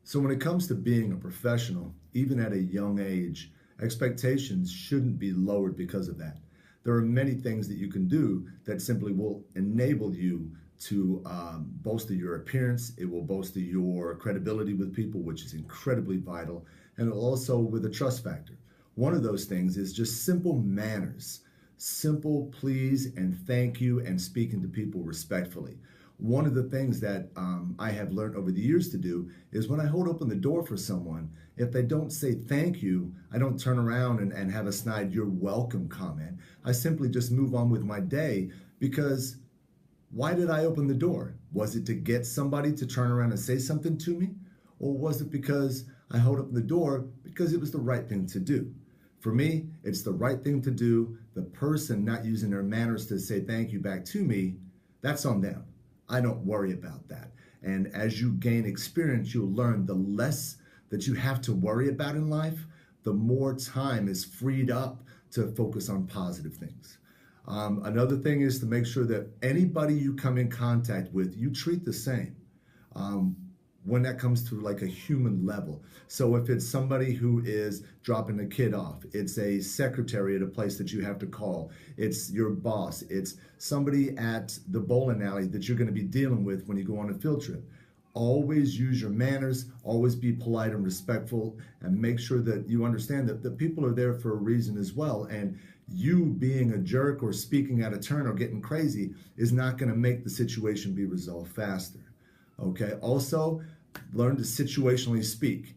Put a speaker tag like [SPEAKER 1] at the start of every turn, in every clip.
[SPEAKER 1] So when it comes to being a professional, even at a young age, expectations shouldn't be lowered because of that. There are many things that you can do that simply will enable you to bolster your appearance. It will bolster your credibility with people, which is incredibly vital, and also with a trust factor. One of those things is just simple manners, simple please and thank you, and speaking to people respectfully. One of the things that I have learned over the years to do is when I hold open the door for someone, if they don't say thank you, I don't turn around and have a snide "you're welcome" comment. I simply just move on with my day, because why did I open the door? Was it to get somebody to turn around and say something to me? Or was it because I held up the door because it was the right thing to do? For me, it's the right thing to do. The person not using their manners to say thank you back to me, that's on them. I don't worry about that. And as you gain experience, you'll learn the less that you have to worry about in life, the more time is freed up to focus on positive things. Another thing is to make sure that anybody you come in contact with, you treat the same. When that comes to like a human level. So if it's somebody who is dropping a kid off, it's a secretary at a place that you have to call, it's your boss, it's somebody at the bowling alley that you're going to be dealing with when you go on a field trip. Always use your manners, always be polite and respectful, and make sure that you understand that the people are there for a reason as well. And you being a jerk or speaking out of turn or getting crazy is not going to make the situation be resolved faster. Okay, also learn to situationally speak.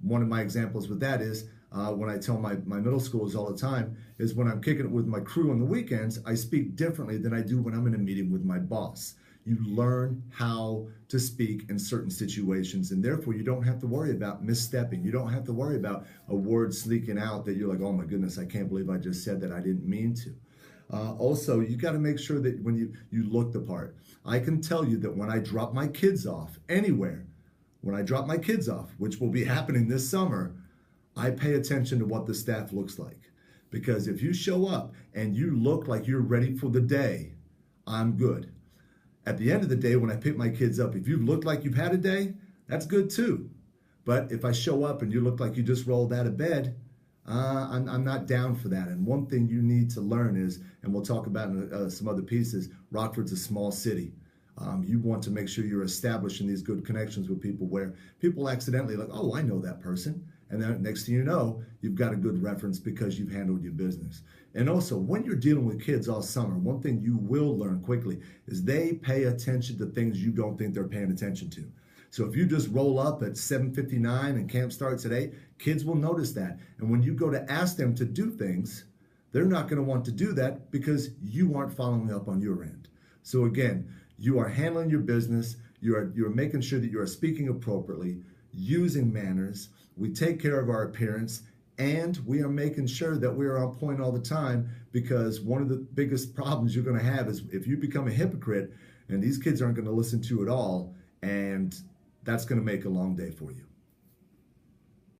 [SPEAKER 1] One of my examples with that is when I tell my middle schoolers all the time is when I'm kicking it with my crew on the weekends, I speak differently than I do when I'm in a meeting with my boss. You learn how to speak in certain situations, and therefore you don't have to worry about misstepping. You don't have to worry about a word sneaking out that you're like, oh my goodness, I can't believe I just said that. I didn't mean to. Also, you got to make sure that when you look the part. I can tell you that when I drop my kids off anywhere, when I drop my kids off, which will be happening this summer, I pay attention to what the staff looks like. Because if you show up and you look like you're ready for the day, I'm good. At the end of the day, when I pick my kids up, if you look like you've had a day, that's good too. But if I show up and you look like you just rolled out of bed, I'm not down for that. And one thing you need to learn is, and we'll talk about in some other pieces, Rockford's a small city. You want to make sure you're establishing these good connections with people where people accidentally like, oh, I know that person. And then next thing you know, you've got a good reference because you've handled your business. And also, when you're dealing with kids all summer, one thing you will learn quickly is they pay attention to things you don't think they're paying attention to. So if you just roll up at 7:59 and camp starts at 8, kids will notice that. And when you go to ask them to do things, they're not going to want to do that because you aren't following up on your end. So again, you are handling your business, you're making sure that you are speaking appropriately, using manners, we take care of our appearance, and we are making sure that we are on point all the time, because one of the biggest problems you're going to have is if you become a hypocrite and these kids aren't going to listen to you at all, and that's going to make a long day for you.